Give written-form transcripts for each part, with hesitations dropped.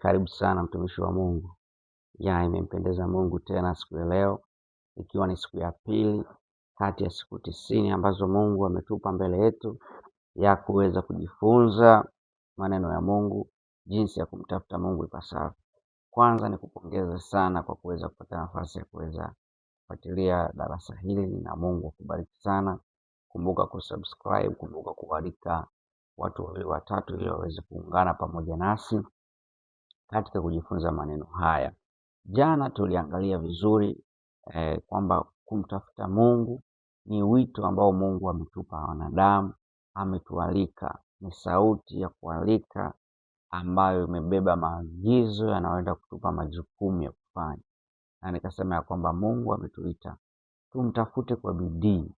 Karibu sana mtumishi wa Mungu. Imempendeza Mungu tena siku ya leo, ikiwa ni siku ya pili kati ya siku 90 ambazo Mungu ametupa mbele yetu ya kuweza kujifunza maneno ya Mungu, jinsi ya kumtafuta Mungu ipasavyo. Kwanza ni kupongeza sana kwa kuweza kupata nafasi ya kuweza kufuatilia darasa hili, na Mungu akubariki sana. Kumbuka kusubscribe, kumbuka kualika watu wawili watatu ili waweze kuungana pamoja nasi katika kujifunza maneno haya. Jana tuliangalia vizuri kwamba kumtafuta Mungu ni wito ambao Mungu ametupa wanadamu, ametualika. Ni sauti ya kualika ambayo imebeba maagizo yanayoenda kutupa majukumu ya kufanya. Na nikasema ya kwamba Mungu ametuita tumtafute kwa bidii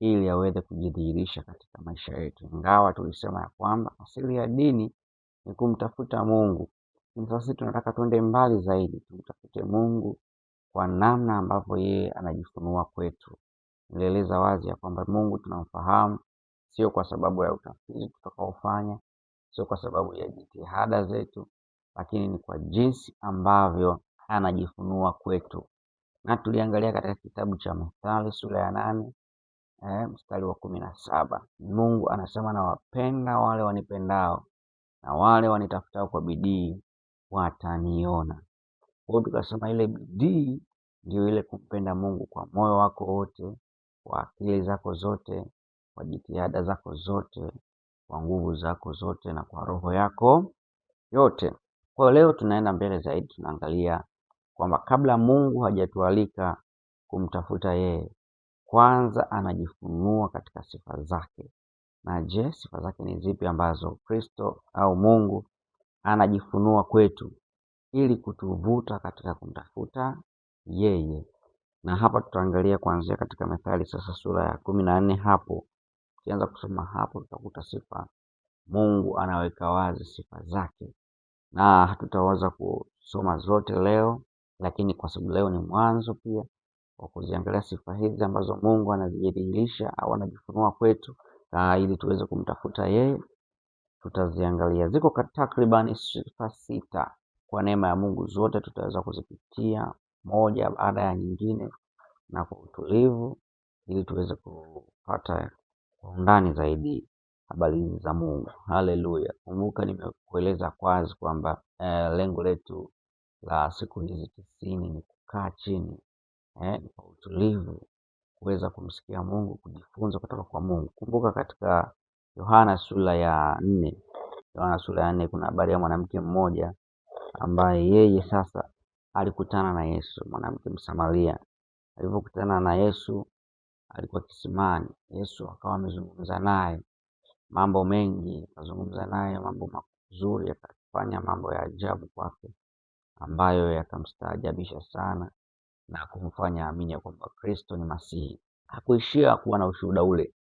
ili aweze kujidhihirisha katika maisha yetu. Ingawa tulisema ya kwamba asili ya dini ni kumtafuta Mungu, sasa tunataka tuende mbali zaidi, tumtafute Mungu kwa namna ambavyo yeye anajifunua kwetu. Nilieleza wazi ya kwamba Mungu tunamfahamu sio kwa sababu ya utafiti tutakaofanya, sio kwa sababu ya jitihada zetu, lakini ni kwa jinsi ambavyo anajifunua kwetu. Na tuliangalia katika kitabu cha Mithali sura ya 8 mstari wa 17. Mungu anasema, na wapenda wale wanipendao, na wale wanitafutao kwa bidii wataniona. Kwa hiyo tukasema ile bidii ndio ile kumpenda Mungu kwa moyo wako wote, kwa akili zako zote, kwa jitihada zako zote, kwa nguvu zako zote, na kwa roho yako yote. Kwa leo tunaenda mbele zaidi, tunaangalia kwamba kabla Mungu hajatualika kumtafuta yeye, kwanza anajifunua katika sifa zake. Na je, sifa zake ni zipi ambazo Kristo au Mungu anajifunua kwetu ili kutuvuta katika kumtafuta yeye? Na hapa tutaangalia kuanzia katika Mithali sasa sura ya 14. Hapo ukianza kusoma hapo utakuta sifa Mungu anaweka wazi sifa zake, na hatutaweza kusoma zote leo, lakini kwa sababu leo ni mwanzo pia wa kuziangalia sifa hizi ambazo Mungu anazidhihirisha au anajifunua kwetu ili tuweze kumtafuta yeye. Tutaziangalia, ziko takriban sifa 6. Kwa neema ya Mungu zote tutaweza kuzipitia moja baada ya nyingine na kwa utulivu, ili tuweze kupata kwa undani zaidi habari za Mungu. Haleluya. Kumbuka nimekueleza kwazi kwamba lengo letu la siku hizi 90 ni kukaa chini kwa utulivu, kuweza kumsikia Mungu, kujifunza kutoka kwa Mungu. Kumbuka katika Yohana sura ya 4, kuna habari ya mwanamke mmoja ambaye yeye sasa alikutana na Yesu, mwanamke Msamaria. Alipokutana na Yesu alikuwa kisimani. Yesu akawa amezungumza naye mambo mengi, akazungumza naye mambo mazuri, akafanya mambo ya ajabu kwake ambayo yakamstaajabisha sana na kumfanya amini kwamba Kristo ni Masihi. Hakuishia kuwa na ushuhuda ule,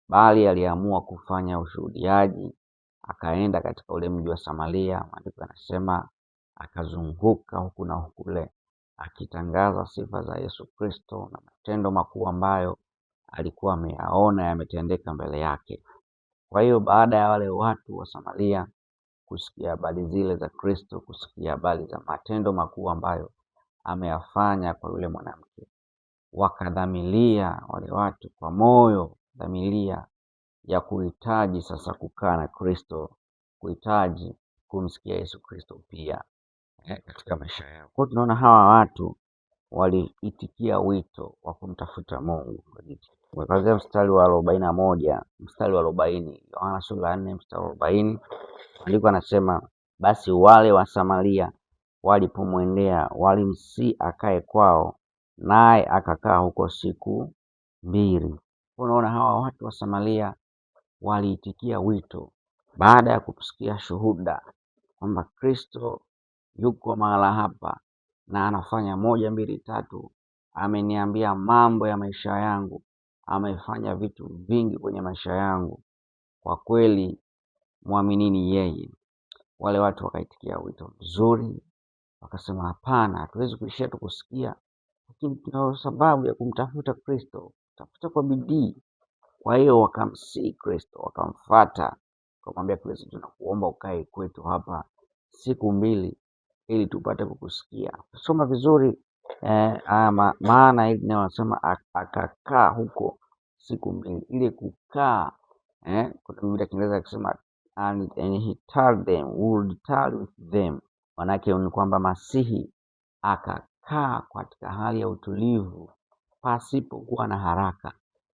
bali aliamua kufanya ushuhudiaji. Akaenda katika ule mji wa Samaria, maandiko yanasema akazunguka huku na hukule, akitangaza sifa za Yesu Kristo na matendo makuu ambayo alikuwa ameyaona yametendeka mbele yake. Kwa hiyo baada ya wale watu wa Samaria kusikia habari zile za Kristo, kusikia habari za matendo makuu ambayo ameyafanya kwa yule mwanamke, wakadhamilia wale watu kwa moyo dhamilia ya kuhitaji sasa kukaa na Kristo, kuhitaji kumsikia Yesu Kristo pia katika maisha yao. Kwa tunaona hawa watu waliitikia wito wa kumtafuta Mungu. Kuanzia mstari wa 41, mstari wa 40, Yohana sura ya 4 mstari wa 40, andiko anasema, basi wale wa Samaria walipomwendea walimsihi akae kwao, naye akakaa huko siku 2. Unaona hawa watu wa Samaria waliitikia wito baada ya kusikia shuhuda kwamba Kristo yuko mahala hapa na anafanya 1, 2, 3, ameniambia mambo ya maisha yangu, amefanya vitu vingi kwenye maisha yangu, kwa kweli muaminini yeye. Wale watu wakaitikia wito mzuri, wakasema hapana, hatuwezi kuishia tu kusikia, lakini tuna sababu ya kumtafuta Kristo, tafuta kwa bidii. Kwa hiyo wakamsihi Kristo, wakamfuata, wakamwambia Kristo, tunakuomba ukae kwetu hapa siku 2 ili tupate kukusikia. Soma vizuri maana hili neno nasema akakaa huko siku mbili. Ile kukaa kuna Biblia ya Kiingereza ikisema and he told them, would tell with them. Manake ni kwamba Masihi akakaa katika hali ya utulivu, pasipokuwa na haraka,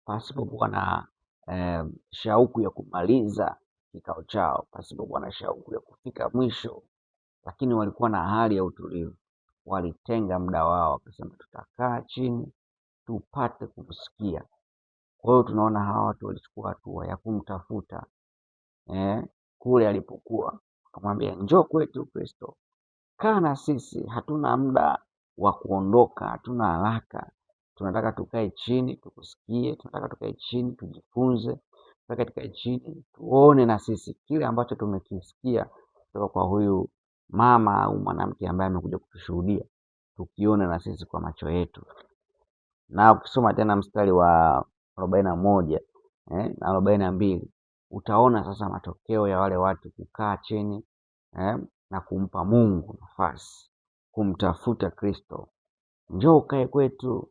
pasipokuwa na shauku ya kumaliza kikao chao, pasipokuwa na shauku ya kufika mwisho, lakini walikuwa na hali ya utulivu. Walitenga muda wao, wakasema tutakaa chini tupate kumsikia. Kwa hiyo tunaona hawa watu walichukua hatua ya kumtafuta kule alipokuwa, akamwambia njoo kwetu Kristo, kaa na sisi, hatuna muda wa kuondoka, hatuna haraka, tunataka tukae chini tukusikie, tunataka tukae chini tujifunze, tunataka tukae chini tuone na sisi kile ambacho tumekisikia kutoka kwa huyu mama au mwanamke ambaye amekuja kutushuhudia, tukione na sisi kwa macho yetu. Na ukisoma tena mstari wa 41 na 42 utaona sasa matokeo ya wale watu kukaa chini na kumpa Mungu nafasi, kumtafuta Kristo. Njoo ukae kwetu,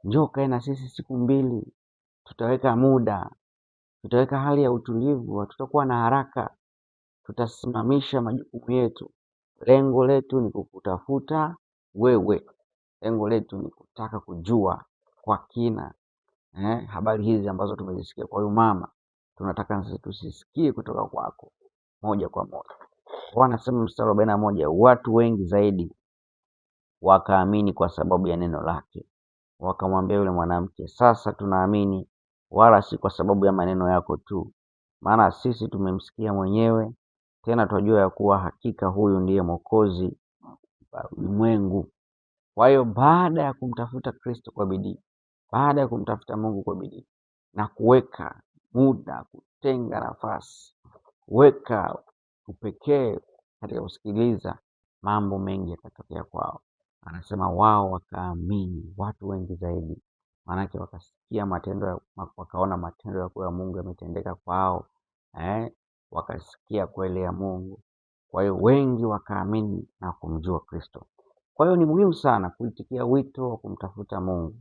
njoo ukae na sisi siku mbili, tutaweka muda, tutaweka hali ya utulivu, hatutakuwa na haraka, tutasimamisha majukumu yetu. Lengo letu ni kukutafuta wewe, lengo letu ni kutaka kujua kwa kina habari hizi ambazo tumezisikia kwa huyu mama. Tunataka sisi tusisikie kutoka kwako moja kwa moja. Wanasema mstari wa 41, watu wengi zaidi wakaamini kwa sababu ya neno lake. Wakamwambia yule mwanamke, sasa tunaamini, wala si kwa sababu ya maneno yako tu, maana sisi tumemsikia mwenyewe, tena twajua ya kuwa hakika huyu ndiye Mwokozi wa ulimwengu. Kwa hiyo baada ya kumtafuta Kristo kwa bidii, baada ya kumtafuta Mungu kwa bidii na kuweka muda, kutenga nafasi, kuweka upekee katika kusikiliza, mambo mengi yakatokea kwao. Anasema wao wakaamini, watu wengi zaidi, maanake wakasikia matendo, wakaona matendo ya kwa Mungu yametendeka kwao, wakasikia kweli ya Mungu. Kwa hiyo wengi wakaamini na kumjua Kristo. Kwa hiyo ni muhimu sana kuitikia wito wa kumtafuta Mungu,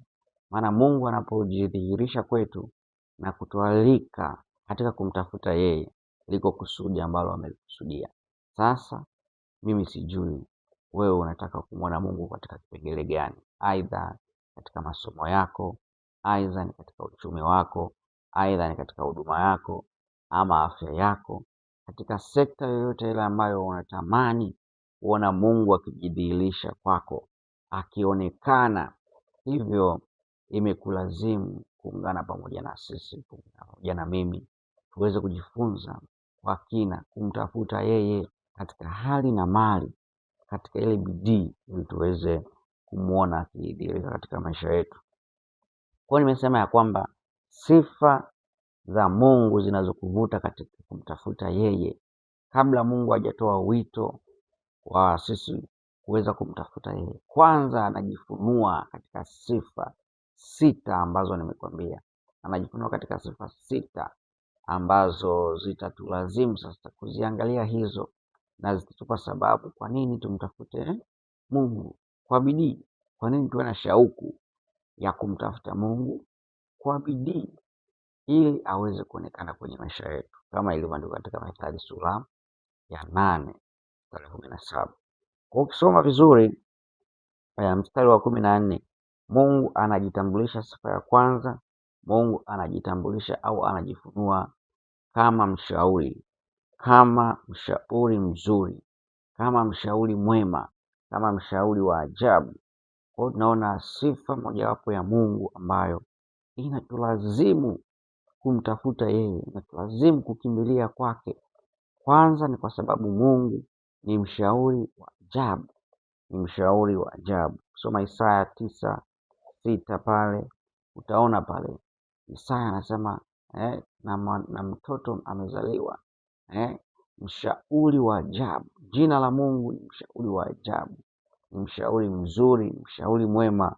maana Mungu anapojidhihirisha kwetu na kutualika katika kumtafuta yeye, liko kusudi ambalo amelikusudia. Sasa mimi sijui wewe unataka kumwona Mungu katika kipengele gani, aidha katika masomo yako, aidha ni katika uchumi wako, aidha ni katika huduma yako ama afya yako, katika sekta yoyote ile ambayo unatamani kuona Mungu akijidhihirisha kwako, akionekana. Hivyo imekulazimu kuungana pamoja na sisi, pamoja na mimi, tuweze kujifunza kwa kina kumtafuta yeye katika hali na mali, katika ile bidii, ili tuweze kumwona akidhihirika katika maisha yetu. Kwa nimesema ya kwamba sifa za Mungu zinazokuvuta katika kumtafuta yeye, kabla Mungu hajatoa wito wa sisi kuweza kumtafuta yeye, kwanza anajifunua katika sifa 6 ambazo nimekwambia. Anajifunua katika sifa 6 ambazo zitatulazimu sasa kuziangalia hizo, na zitatupa sababu kwa nini tumtafute Mungu kwa bidii, kwa nini tuwe na shauku ya kumtafuta Mungu kwa bidii, ili aweze kuonekana kwenye maisha yetu, kama ilivyoandikwa katika Mithali sura ya 8 mstari wa 17. Kwa ukisoma vizuri mstari wa 14, Mungu anajitambulisha. Sifa ya kwanza, Mungu anajitambulisha au anajifunua kama mshauri, kama mshauri mzuri, kama mshauri mwema, kama mshauri wa ajabu. Kwa hiyo tunaona sifa mojawapo ya Mungu ambayo inatulazimu kumtafuta yeye, inatulazimu kukimbilia kwake. Kwanza ni kwa sababu Mungu ni mshauri wa ajabu, ni mshauri wa ajabu. Soma Isaya 9:6 pale, utaona pale Isaya anasema na mtoto amezaliwa, mshauri wa ajabu. Jina la Mungu ni mshauri wa ajabu, ni mshauri mzuri, mshauri mwema.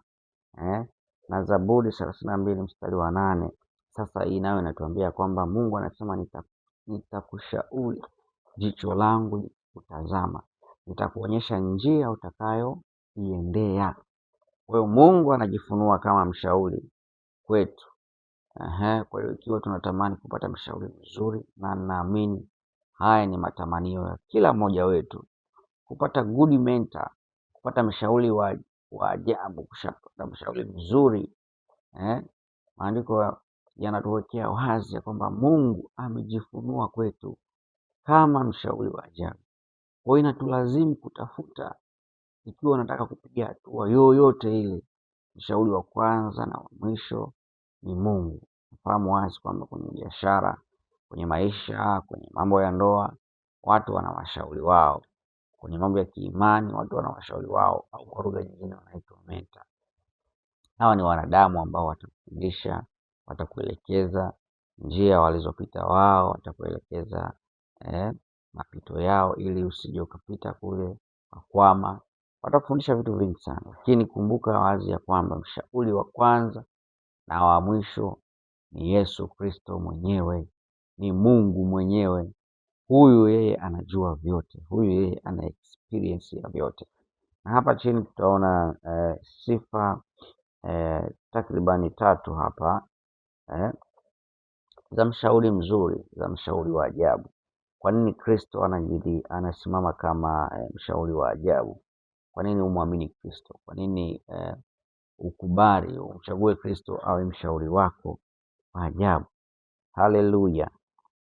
Na Zaburi 32 mstari wa 8, sasa hii nayo inatuambia kwamba Mungu anasema nitakushauri, jicho langu kutazama. nitakuonyesha njia utakayoiendea. Kwa hiyo Mungu anajifunua kama mshauri kwetu. Kwa hiyo ikiwa tunatamani kupata mshauri mzuri, na naamini haya ni matamanio ya kila mmoja wetu, kupata good mentor, kupata mshauri wa ajabu, kupata mshauri mzuri. Maandiko yanatuwekea wazi ya kwamba Mungu amejifunua kwetu kama mshauri wa ajabu. Kwa hiyo inatulazimu kutafuta, ikiwa unataka kupiga hatua yoyote ile, mshauri wa kwanza na wa mwisho ni Mungu. Fahamu wazi kwamba kwenye biashara, kwenye maisha, kwenye mambo ya ndoa, watu wana washauri wao. Kwenye mambo ya kiimani, watu wana washauri wao, au kwa lugha nyingine wanaitwa mentor. Hawa ni wanadamu ambao watakufundisha, watakuelekeza njia walizopita wao, watakuelekeza mapito yao ili usije ukapita kule ukakwama. Watakufundisha vitu vingi sana, lakini kumbuka wazi ya kwamba mshauri wa kwanza na wa mwisho ni Yesu Kristo mwenyewe, ni Mungu mwenyewe. Huyu yeye anajua vyote, huyu yeye ana experience ya vyote. Na hapa chini tutaona sifa takribani 3 hapa za mshauri mzuri, za mshauri wa ajabu. Kwa nini Kristo anasimama kama mshauri wa ajabu? Kwa nini umwamini Kristo? Kwa nini ukubali umchague Kristo awe mshauri wako wa ajabu? Haleluya!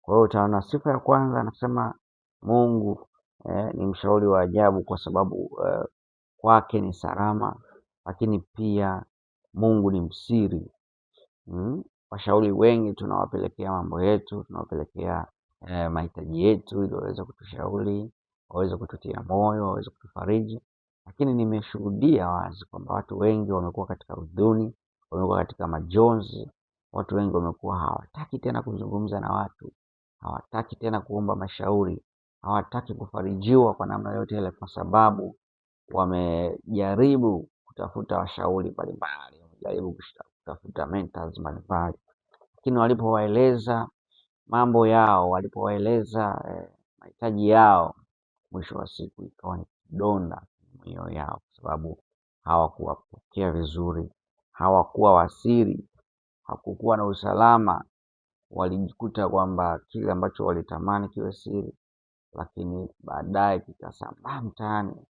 Kwa hiyo utaona sifa ya kwanza anasema Mungu ni mshauri wa ajabu kwa sababu kwake ni salama, lakini pia Mungu ni msiri. Washauri wengi tunawapelekea mambo yetu, tunawapelekea mahitaji yetu ili waweze kutushauri, waweze kututia moyo, waweze kutufariji. Lakini nimeshuhudia wazi kwamba watu wengi wamekuwa katika huzuni, wamekuwa katika majonzi. Watu wengi wamekuwa hawataki tena kuzungumza na watu, hawataki tena kuomba mashauri, hawataki kufarijiwa kwa namna yote ile, kwa sababu wamejaribu kutafuta washauri mbalimbali, wamejaribu kutafuta mentors mbalimbali, lakini walipowaeleza mambo yao, walipowaeleza mahitaji yao, mwisho wa siku ikawa ni kidonda mioyo yao, kwa sababu hawakuwapokea vizuri, hawakuwa wasiri, hakukuwa na usalama. Walijikuta kwamba kile ambacho walitamani kiwe siri, lakini baadaye kikasambaa mtaani.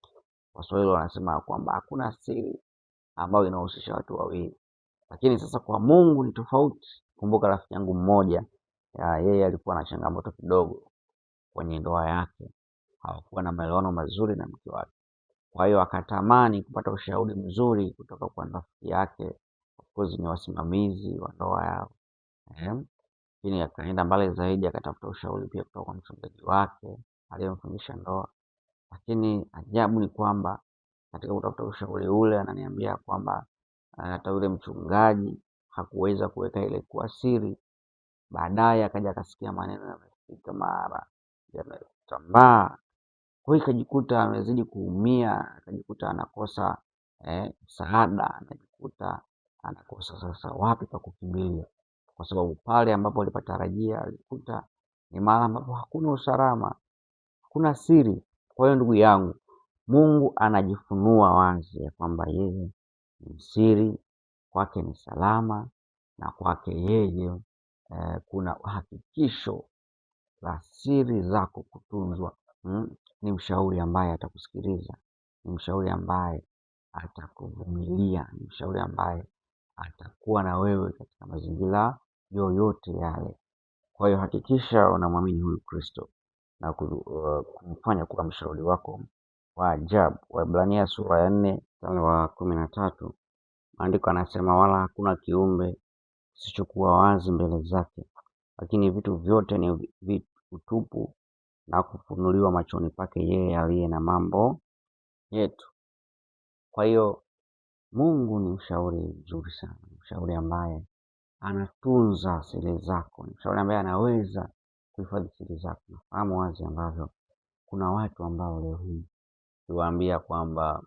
Waswahili wanasema kwamba hakuna siri ambayo inahusisha watu wawili. Lakini sasa kwa Mungu ni tofauti. Kumbuka rafiki yangu mmoja, yeye alikuwa na changamoto kidogo kwenye ndoa yake, hawakuwa na maelewano mazuri na mke wake. Kwa hiyo akatamani kupata ushauri mzuri kutoka kwa rafiki yake, of course ni wasimamizi wa ndoa yao. Lakini akaenda mbali zaidi, akatafuta ushauri pia kutoka kwa mchungaji wake aliyemfundisha ndoa. Lakini ajabu ni kwamba katika kutafuta ushauri ule, ananiambia kwamba hata yule mchungaji hakuweza kuweka ile kuwa siri. Baadaye akaja akasikia maneno yamefika mara yametambaa. Kwa hiyo ikajikuta amezidi kuumia, akajikuta anakosa msaada, anajikuta anakosa sasa wapi pa kukimbilia, kwa sababu pale ambapo alipatarajia alikuta ni mahali ambapo hakuna usalama, hakuna siri. Kwa hiyo ndugu yangu, Mungu anajifunua wazi ya kwamba yeye ni msiri, kwake ni salama, na kwake yeye kuna hakikisho la siri zako kutunzwa. Ni mshauri ambaye atakusikiliza, ni mshauri ambaye atakuvumilia, ni mshauri ambaye atakuwa na wewe katika mazingira yoyote yale. Kwa hiyo hakikisha unamwamini huyu Kristo na kumfanya kuwa mshauri wako wa ajabu. Waebrania sura ya 4 mstari wa 13, maandiko anasema, wala hakuna kiumbe kisichokuwa wazi mbele zake, lakini vitu vyote ni utupu na kufunuliwa machoni pake yeye aliye na mambo yetu. Kwa hiyo Mungu ni mshauri mzuri sana, mshauri ambaye anatunza siri zako, ni mshauri ambaye anaweza kuhifadhi siri zako. Nafahamu wazi ambavyo kuna watu ambao leo hii tuwaambia kwamba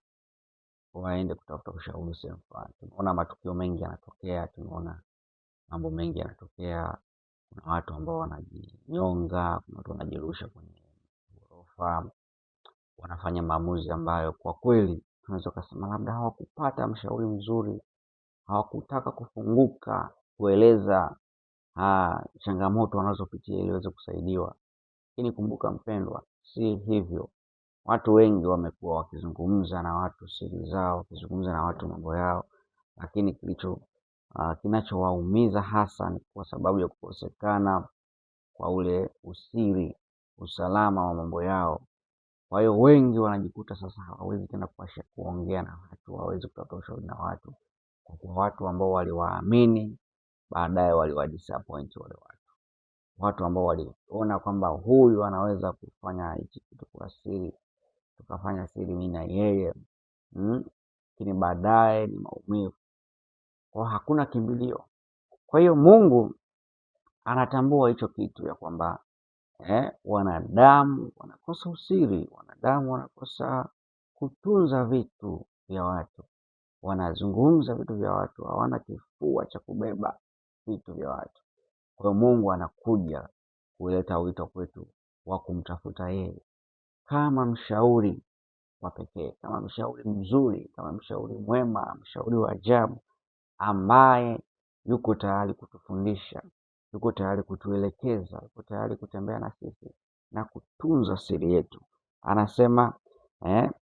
waende kutafuta ushauri sehemu fulani. Tunaona matukio mengi yanatokea, tunaona mambo mengi yanatokea. Kuna watu ambao wanajinyonga, kuna watu wanajirusha kwenye ghorofa, wanafanya maamuzi ambayo kwa kweli tunaweza kusema labda hawakupata mshauri mzuri, hawakutaka kufunguka kueleza changamoto wanazopitia ili waweze kusaidiwa. Lakini kumbuka mpendwa, si hivyo. Watu wengi wamekuwa wakizungumza na watu siri zao, wakizungumza na watu mambo yao, lakini kinachowaumiza hasa ni kwa sababu ya kukosekana kwa ule usiri, usalama wa mambo yao. Kwa hiyo wengi wanajikuta sasa hawawezi tena kuongea na watu, hawawezi kutafuta ushauri na watu, kwa kuwa watu ambao waliwaamini baadaye waliwadisappoint wale watu ambao waliona kwamba huyu anaweza kufanya hichi kitu kwa siri, tukafanya siri mimi na yeye, lakini baadaye ni maumivu, kwa hakuna kimbilio. Kwa hiyo Mungu anatambua hicho kitu ya kwamba wanadamu wanakosa usiri, wanadamu wanakosa kutunza vitu vya watu, wanazungumza vitu vya watu, hawana kifua cha kubeba vitu vya watu. Kwa hiyo Mungu anakuja kuleta wito kwetu wa kumtafuta yeye kama mshauri wa pekee, kama mshauri mzuri, kama mshauri mwema, mshauri wa ajabu ambaye yuko tayari kutufundisha, yuko tayari kutuelekeza, yuko tayari kutembea na sisi na kutunza siri yetu. Anasema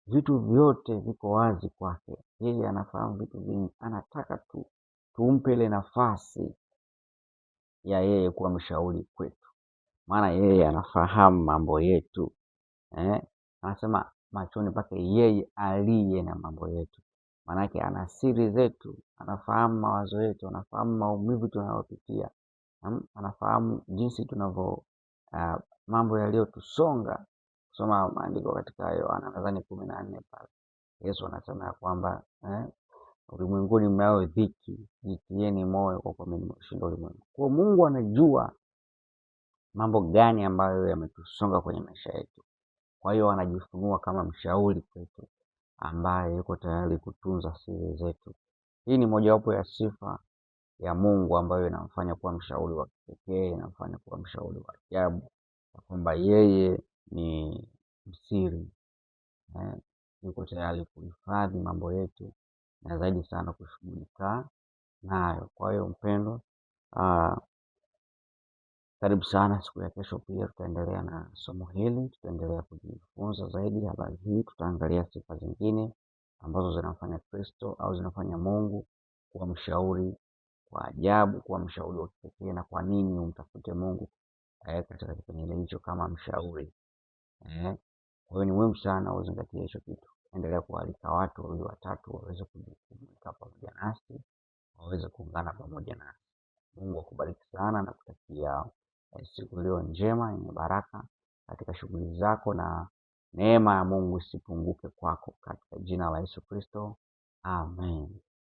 vitu vyote viko wazi kwake. Yeye anafahamu vitu vingi, anataka tumpe ile nafasi ya yeye kuwa mshauri kwetu, maana yeye anafahamu mambo yetu. Anasema machoni pake yeye aliye na mambo yetu, maanake ana siri zetu, anafahamu mawazo yetu, anafahamu maumivu tunayopitia, anafahamu jinsi tunavyo mambo yaliyotusonga. Kusoma maandiko katika Yohana nadhani 14 pale, Yesu anasema ya kwamba ulimwenguni mnayo dhiki, jitieni moyo kwa kuwa mimi nimeshinda ulimwengu. Kwa Mungu anajua mambo gani ambayo yametusonga kwenye maisha yetu. Kwa hiyo anajifunua kama mshauri kwetu ambaye yuko tayari kutunza siri zetu. Hii ni mojawapo ya sifa ya Mungu ambayo inamfanya kuwa mshauri wa kipekee, inamfanya kuwa mshauri wa ajabu, kwamba yeye ni msiri, yuko tayari kuhifadhi mambo yetu na zaidi sana kushughulika nayo. Kwa hiyo mpendwa, karibu sana siku ya kesho. Pia tutaendelea na somo hili, tutaendelea kujifunza zaidi habari hii. Tutaangalia sifa zingine ambazo zinafanya Kristo au zinafanya Mungu kuwa mshauri wa ajabu, kuwa mshauri wa kipekee, na kwa nini umtafute Mungu katika kipengele hicho kama mshauri. Kwa hiyo ni muhimu sana uzingatie hicho kitu. Endelea kualika watu 2-3 waweze kujumuika pamoja nasi, waweze kuungana pamoja nasi. Mungu akubariki sana na kutakia siku iliyo njema yenye baraka katika shughuli zako, na neema ya Mungu isipunguke kwako katika jina la Yesu Kristo. Amen.